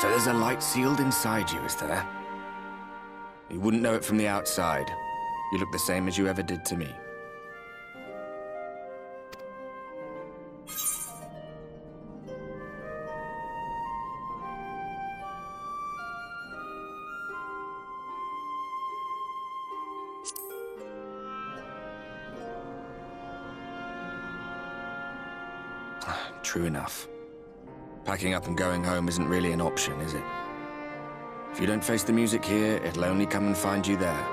So there's a light sealed inside you, is there? You wouldn't know it from the outside. You look the same as you ever did to me. True enough. Packing up and going home isn't really an option, is it? If you don't face the music here, it'll only come and find you there.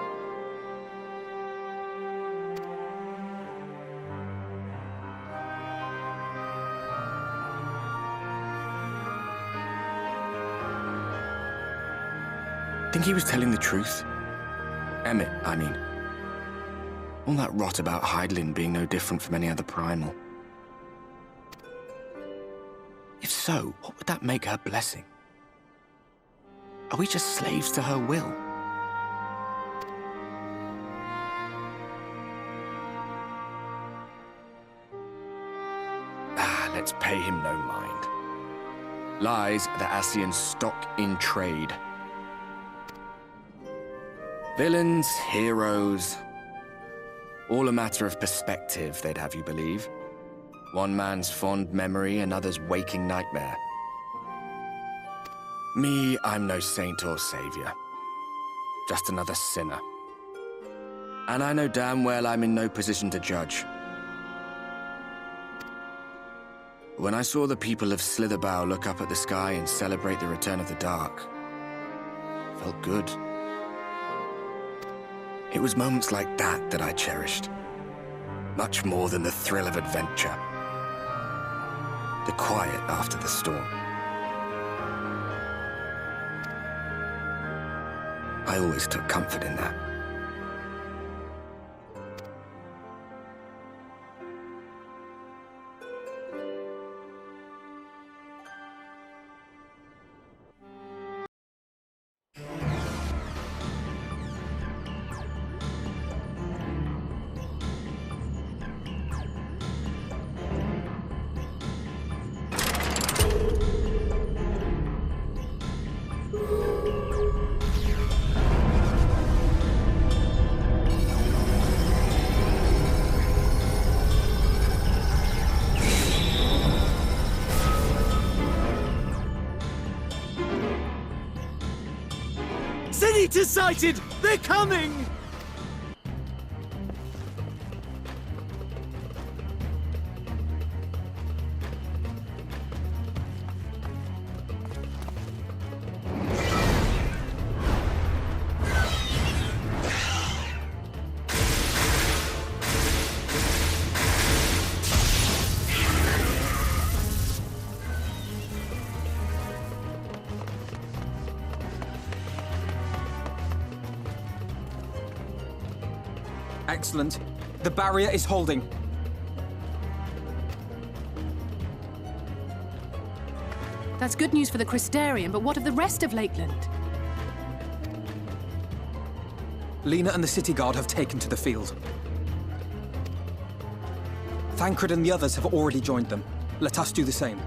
Think he was telling the truth? Emmett, I mean. All that rot about Hydaelyn being no different from any other primal. If so, what would that make her blessing? Are we just slaves to her will? Let's pay him no mind. Lies the Ascian stock in trade. Villains, heroes, all a matter of perspective, they'd have you believe. One man's fond memory, another's waking nightmare. Me, I'm no saint or savior. Just another sinner. And I know damn well I'm in no position to judge. When I saw the people of Slitherbough look up at the sky and celebrate the return of the dark, it felt good. It was moments like that that I cherished. Much more than the thrill of adventure. The quiet after the storm. I always took comfort in that. Senator sighted! They're coming! Excellent. The barrier is holding. That's good news for the Crystarium, but what of the rest of Lakeland? Lena and the City Guard have taken to the field. Thancred and the others have already joined them. Let us do the same.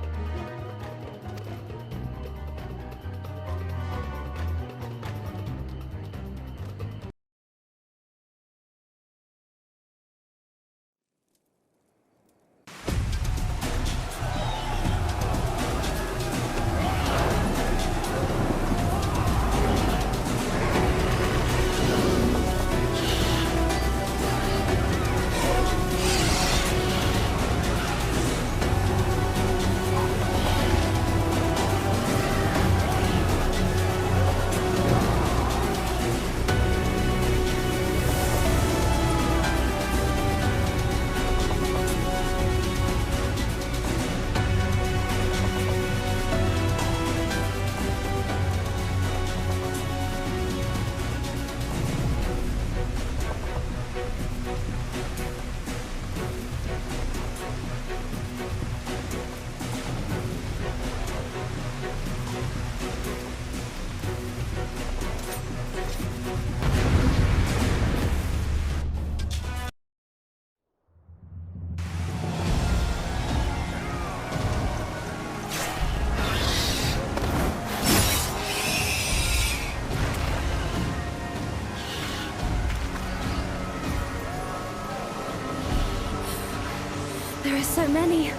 There's so many.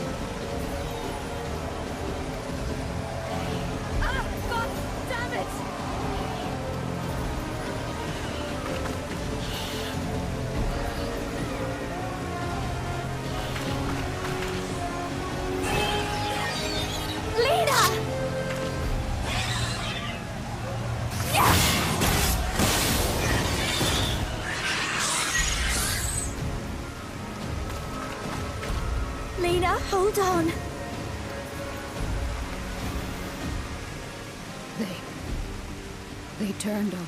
Ah, God damn it! Lena! Lena, hold on. They turned on me.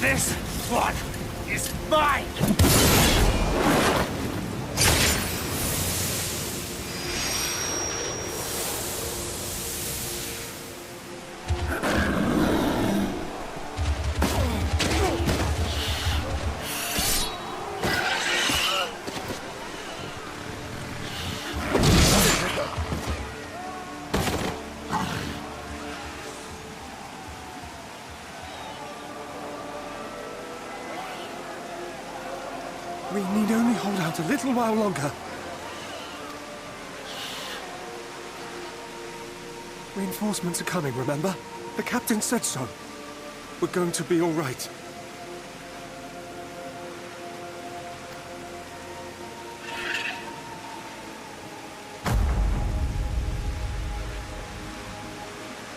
This one is mine! We need only hold out a little while longer. Reinforcements are coming, remember? The captain said so. We're going to be all right.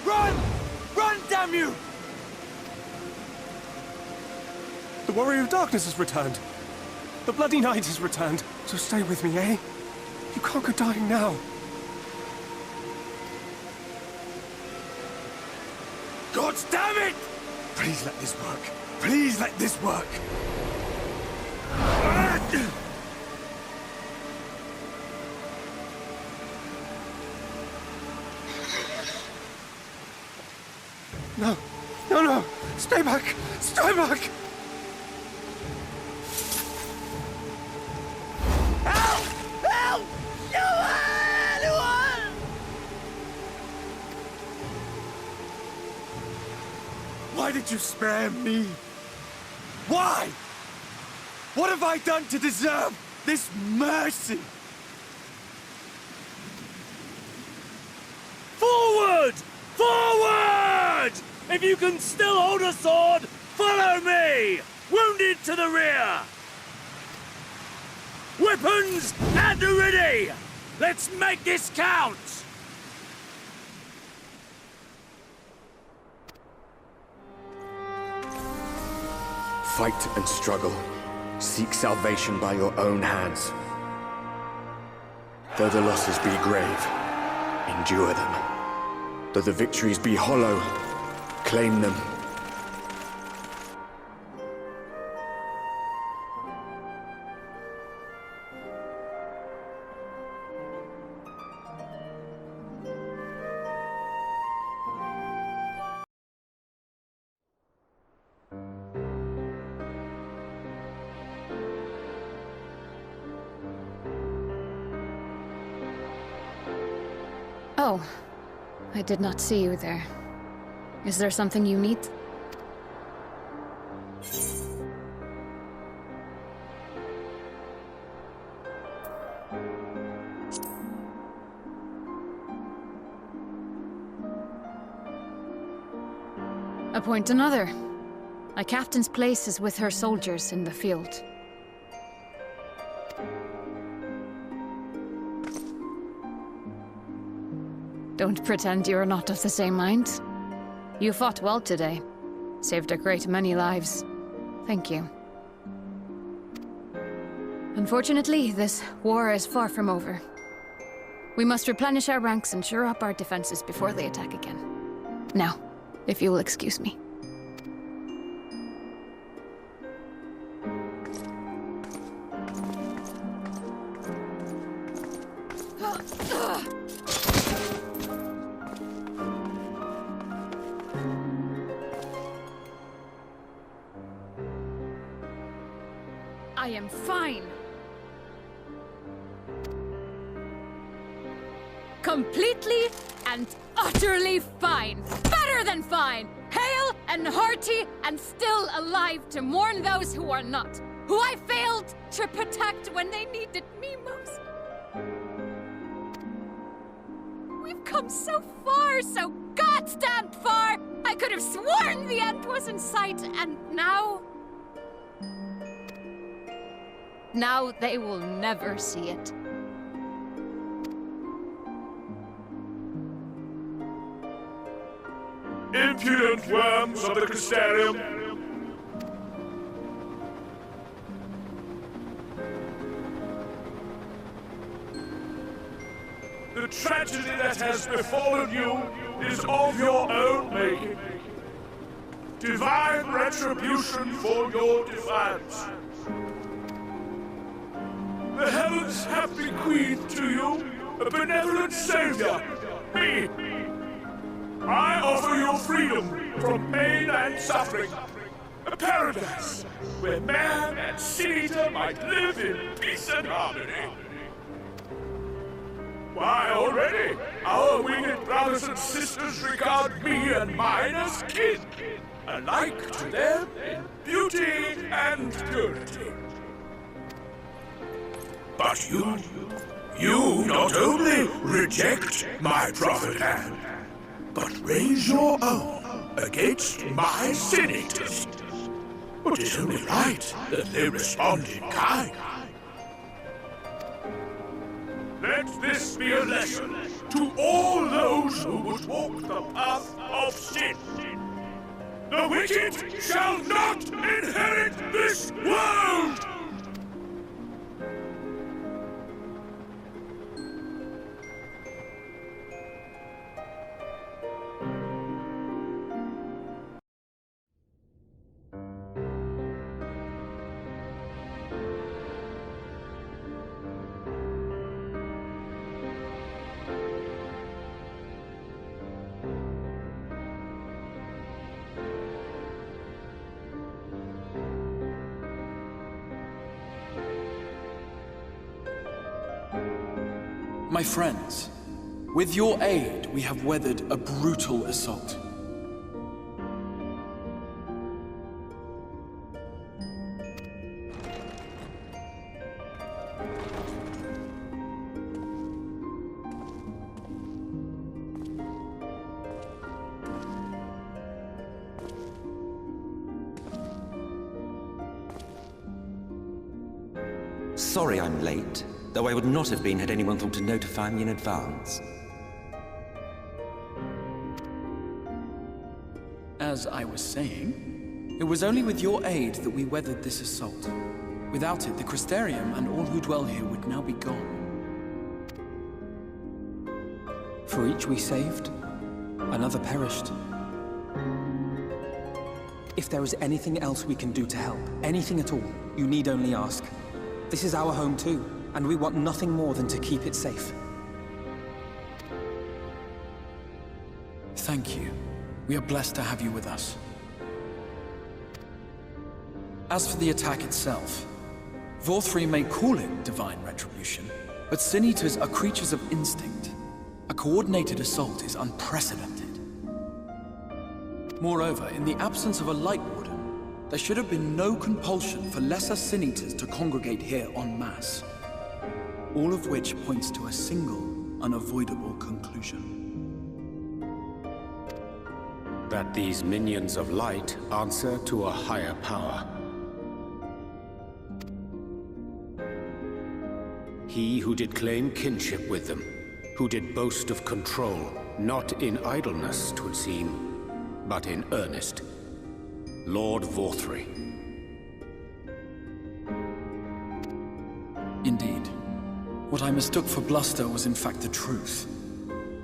Run! Run, damn you! The Warrior of Darkness has returned. The Bloody Knight has returned. So stay with me, eh? You can't go dying now. God damn it! Please let this work. Please let this work. No. No, no. Stay back. Stay back. Help! Help! Anyone! Why did you spare me? Why? What have I done to deserve this mercy? Forward! Forward! If you can still hold a sword, follow me! Wounded to the rear! Weapons at the ready! Let's make this count! Fight and struggle. Seek salvation by your own hands. Though the losses be grave, endure them. Though the victories be hollow, claim them. Oh, I did not see you there. Is there something you need? Appoint another. A captain's place is with her soldiers in the field. Don't pretend you're not of the same mind. You fought well today. Saved a great many lives. Thank you. Unfortunately, this war is far from over. We must replenish our ranks and shore up our defenses before they attack again. Now, if you will excuse me. I am fine. Completely and utterly fine. Better than fine. Hale and hearty and still alive to mourn those who are not. Who I failed to protect when they needed me most. We've come so far, so goddamn far! I could have sworn the end was in sight, and now... Now they will never see it. Impudent worms of the Crystarium! The tragedy that has befallen you is of your own making. Divine retribution for your defiance. The heavens have bequeathed to you a benevolent savior, me. I offer you freedom from pain and suffering. A paradise where man and sin-eater might live in peace and harmony. Why, already, our winged brothers and sisters regard me and mine as kin, alike to them in beauty and purity. But you not only reject my prophet hand, but raise your own against my sin-eaters. But it's only right that they respond in kind. Let this be a lesson to all those who would walk the path of sin. The wicked shall not inherit this world! My friends, with your aid, we have weathered a brutal assault. Sorry I'm late, though I would not have been had anyone thought to notify me in advance. As I was saying, it was only with your aid that we weathered this assault. Without it, the Crystarium and all who dwell here would now be gone. For each we saved, another perished. If there is anything else we can do to help, anything at all, you need only ask. This is our home too, and we want nothing more than to keep it safe. Thank you. We are blessed to have you with us. As for the attack itself, Vauthry may call it divine retribution, but sin-eaters are creatures of instinct. A coordinated assault is unprecedented. Moreover, in the absence of a light warden, there should have been no compulsion for lesser sin-eaters to congregate here en masse. All of which points to a single, unavoidable conclusion. That these minions of light answer to a higher power. He who did claim kinship with them, who did boast of control, not in idleness, 'twould seem, but in earnest. Lord Vauthry. Indeed. What I mistook for bluster was in fact the truth.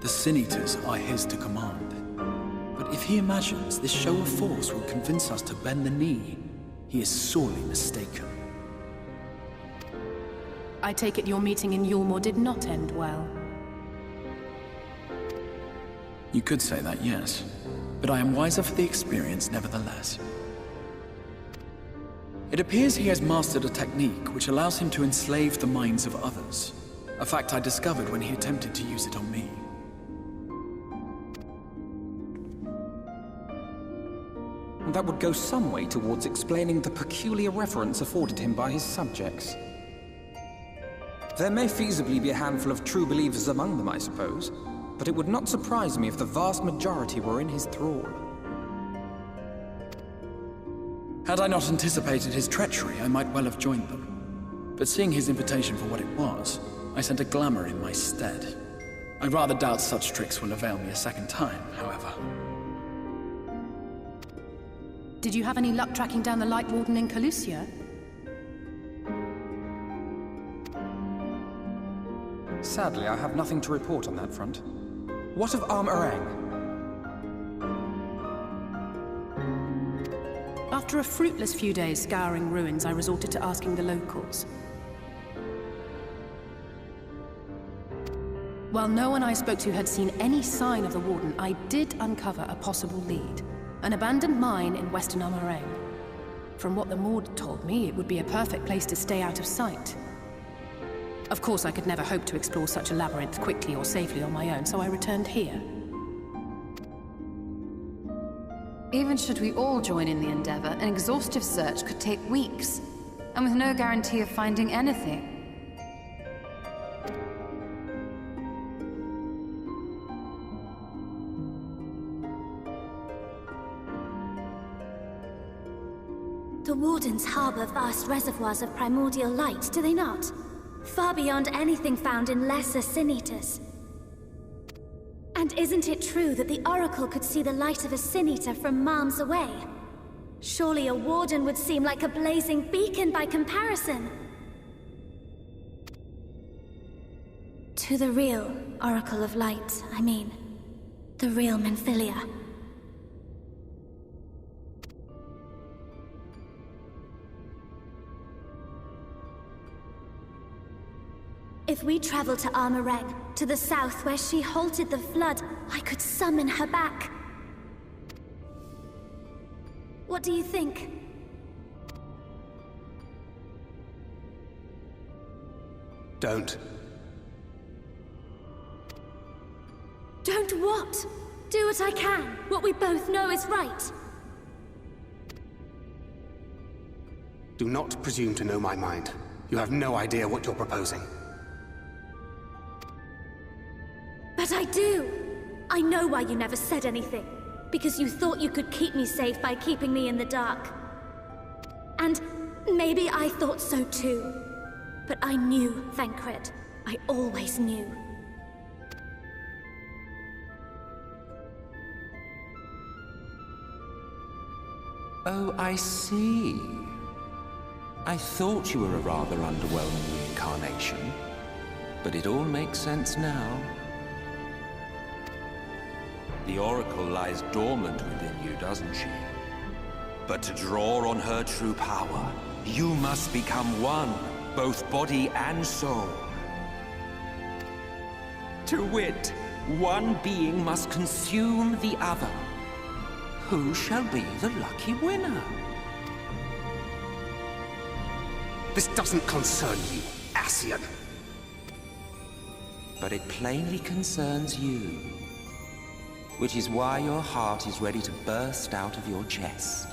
The Sin Eaters are his to command. But if he imagines this show of force will convince us to bend the knee, he is sorely mistaken. I take it your meeting in Yulmore did not end well. You could say that, yes. But I am wiser for the experience nevertheless. It appears he has mastered a technique which allows him to enslave the minds of others. A fact I discovered when he attempted to use it on me. That would go some way towards explaining the peculiar reverence afforded him by his subjects. There may feasibly be a handful of true believers among them, I suppose, but it would not surprise me if the vast majority were in his thrall. Had I not anticipated his treachery, I might well have joined them. But seeing his invitation for what it was, I sent a glamour in my stead. I rather doubt such tricks will avail me a second time, however. Did you have any luck tracking down the Light Warden in Calusia? Sadly, I have nothing to report on that front. What of Armorang? After a fruitless few days scouring ruins, I resorted to asking the locals. While no one I spoke to had seen any sign of the Warden, I did uncover a possible lead. An abandoned mine in western Armorang. From what the Mord told me, it would be a perfect place to stay out of sight. Of course, I could never hope to explore such a labyrinth quickly or safely on my own, so I returned here. Even should we all join in the endeavor, an exhaustive search could take weeks, and with no guarantee of finding anything. The Wardens harbor vast reservoirs of primordial light, do they not? Far beyond anything found in lesser Sin Eaters. And isn't it true that the Oracle could see the light of a Sin Eater from miles away? Surely a Warden would seem like a blazing beacon by comparison. To the real Oracle of Light, I mean. The real Minfilia. If we travel to Armorang, to the south where she halted the flood, I could summon her back. What do you think? Don't. Don't what? Do what I can. What we both know is right. Do not presume to know my mind. You have no idea what you're proposing. But I do! I know why you never said anything. Because you thought you could keep me safe by keeping me in the dark. And maybe I thought so too. But I knew, Thancred. I always knew. Oh, I see. I thought you were a rather underwhelming reincarnation. But it all makes sense now. The Oracle lies dormant within you, doesn't she? But to draw on her true power, you must become one, both body and soul. To wit, one being must consume the other. Who shall be the lucky winner? This doesn't concern you, Ascian. But it plainly concerns you. Which is why your heart is ready to burst out of your chest.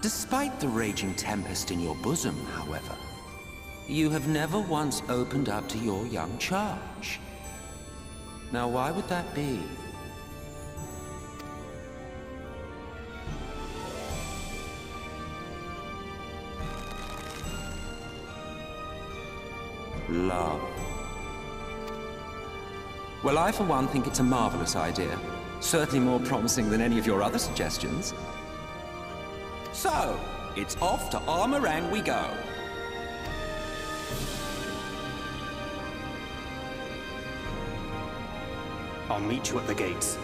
Despite the raging tempest in your bosom, however, you have never once opened up to your young charge. Now, why would that be? Love. Well, I for one think it's a marvelous idea. Certainly more promising than any of your other suggestions. So, it's off to Armorang we go. I'll meet you at the gates.